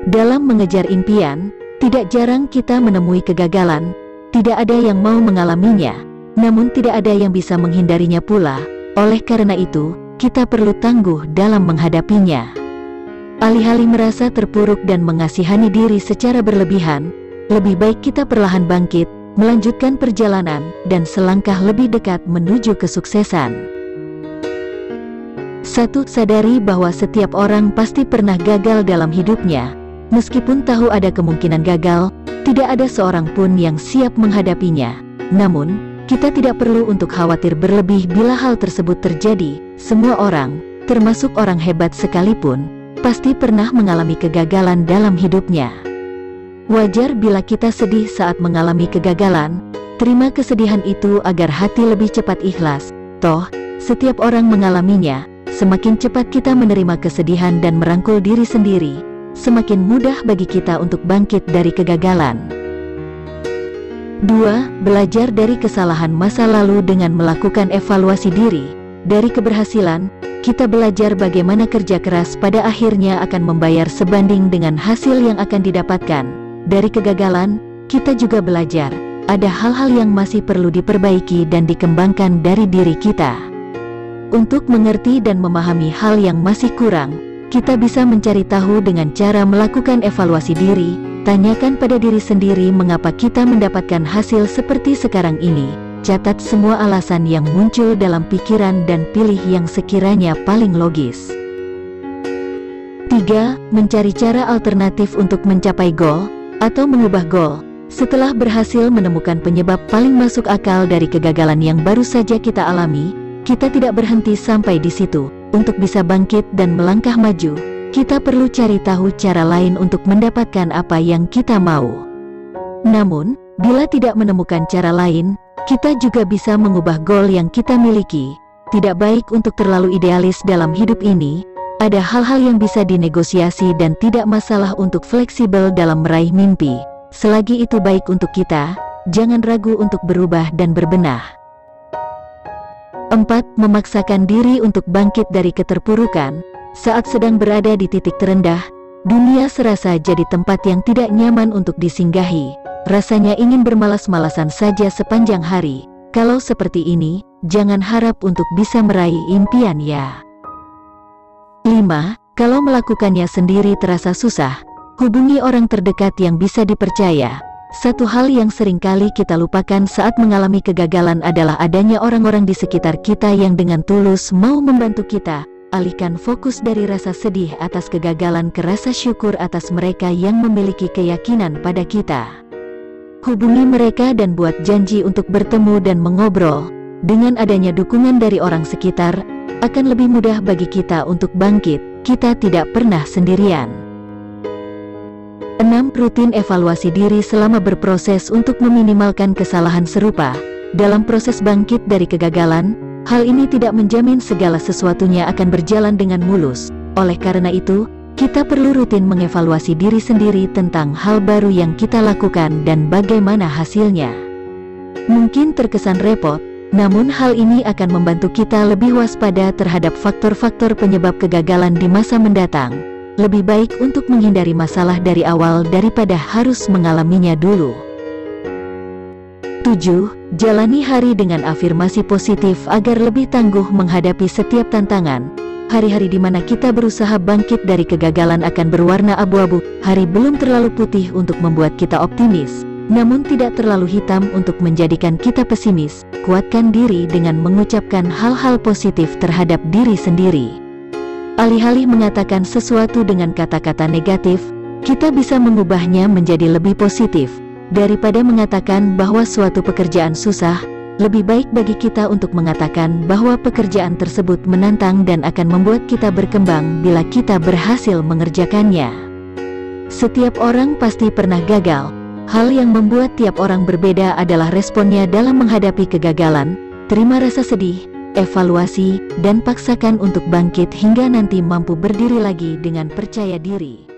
Dalam mengejar impian, tidak jarang kita menemui kegagalan. Tidak ada yang mau mengalaminya, namun tidak ada yang bisa menghindarinya pula. Oleh karena itu, kita perlu tangguh dalam menghadapinya. Alih-alih merasa terpuruk dan mengasihani diri secara berlebihan, lebih baik kita perlahan bangkit, melanjutkan perjalanan, dan selangkah lebih dekat menuju kesuksesan. 1. Sadari bahwa setiap orang pasti pernah gagal dalam hidupnya. Meskipun tahu ada kemungkinan gagal, tidak ada seorang pun yang siap menghadapinya. Namun, kita tidak perlu untuk khawatir berlebih bila hal tersebut terjadi. Semua orang, termasuk orang hebat sekalipun, pasti pernah mengalami kegagalan dalam hidupnya. Wajar bila kita sedih saat mengalami kegagalan. Terima kesedihan itu agar hati lebih cepat ikhlas. Toh, setiap orang mengalaminya. Semakin cepat kita menerima kesedihan dan merangkul diri sendiri, semakin mudah bagi kita untuk bangkit dari kegagalan. 2. Belajar dari kesalahan masa lalu dengan melakukan evaluasi diri. Dari keberhasilan, kita belajar bagaimana kerja keras pada akhirnya akan membayar sebanding dengan hasil yang akan didapatkan. Dari kegagalan, kita juga belajar, ada hal-hal yang masih perlu diperbaiki dan dikembangkan dari diri kita. Untuk mengerti dan memahami hal yang masih kurang, kita bisa mencari tahu dengan cara melakukan evaluasi diri. Tanyakan pada diri sendiri mengapa kita mendapatkan hasil seperti sekarang ini. Catat semua alasan yang muncul dalam pikiran dan pilih yang sekiranya paling logis. 3. Mencari cara alternatif untuk mencapai goal atau mengubah goal. Setelah berhasil menemukan penyebab paling masuk akal dari kegagalan yang baru saja kita alami, kita tidak berhenti sampai di situ. Untuk bisa bangkit dan melangkah maju, kita perlu cari tahu cara lain untuk mendapatkan apa yang kita mau. Namun, bila tidak menemukan cara lain, kita juga bisa mengubah goal yang kita miliki. Tidak baik untuk terlalu idealis dalam hidup ini. Ada hal-hal yang bisa dinegosiasi dan tidak masalah untuk fleksibel dalam meraih mimpi. Selagi itu baik untuk kita, jangan ragu untuk berubah dan berbenah. 4. Memaksakan diri untuk bangkit dari keterpurukan. Saat sedang berada di titik terendah, dunia serasa jadi tempat yang tidak nyaman untuk disinggahi. Rasanya ingin bermalas-malasan saja sepanjang hari. Kalau seperti ini, jangan harap untuk bisa meraih impian ya. 5. Kalau melakukannya sendiri terasa susah, hubungi orang terdekat yang bisa dipercaya. Satu hal yang seringkali kita lupakan saat mengalami kegagalan adalah adanya orang-orang di sekitar kita yang dengan tulus mau membantu kita. Alihkan fokus dari rasa sedih atas kegagalan ke rasa syukur atas mereka yang memiliki keyakinan pada kita. Hubungi mereka dan buat janji untuk bertemu dan mengobrol. Dengan adanya dukungan dari orang sekitar, akan lebih mudah bagi kita untuk bangkit. Kita tidak pernah sendirian. 6. Rutin evaluasi diri selama berproses untuk meminimalkan kesalahan serupa. Dalam proses bangkit dari kegagalan, hal ini tidak menjamin segala sesuatunya akan berjalan dengan mulus. Oleh karena itu, kita perlu rutin mengevaluasi diri sendiri tentang hal baru yang kita lakukan dan bagaimana hasilnya. Mungkin terkesan repot, namun hal ini akan membantu kita lebih waspada terhadap faktor-faktor penyebab kegagalan di masa mendatang. Lebih baik untuk menghindari masalah dari awal daripada harus mengalaminya dulu. 7. Jalani hari dengan afirmasi positif agar lebih tangguh menghadapi setiap tantangan. Hari-hari di mana kita berusaha bangkit dari kegagalan akan berwarna abu-abu. Hari belum terlalu putih untuk membuat kita optimis, namun tidak terlalu hitam untuk menjadikan kita pesimis. Kuatkan diri dengan mengucapkan hal-hal positif terhadap diri sendiri. Alih-alih mengatakan sesuatu dengan kata-kata negatif, kita bisa mengubahnya menjadi lebih positif. Daripada mengatakan bahwa suatu pekerjaan susah, lebih baik bagi kita untuk mengatakan bahwa pekerjaan tersebut menantang dan akan membuat kita berkembang bila kita berhasil mengerjakannya. Setiap orang pasti pernah gagal. Hal yang membuat tiap orang berbeda adalah responnya dalam menghadapi kegagalan. Terima rasa sedih, evaluasi, dan paksakan untuk bangkit hingga nanti mampu berdiri lagi dengan percaya diri.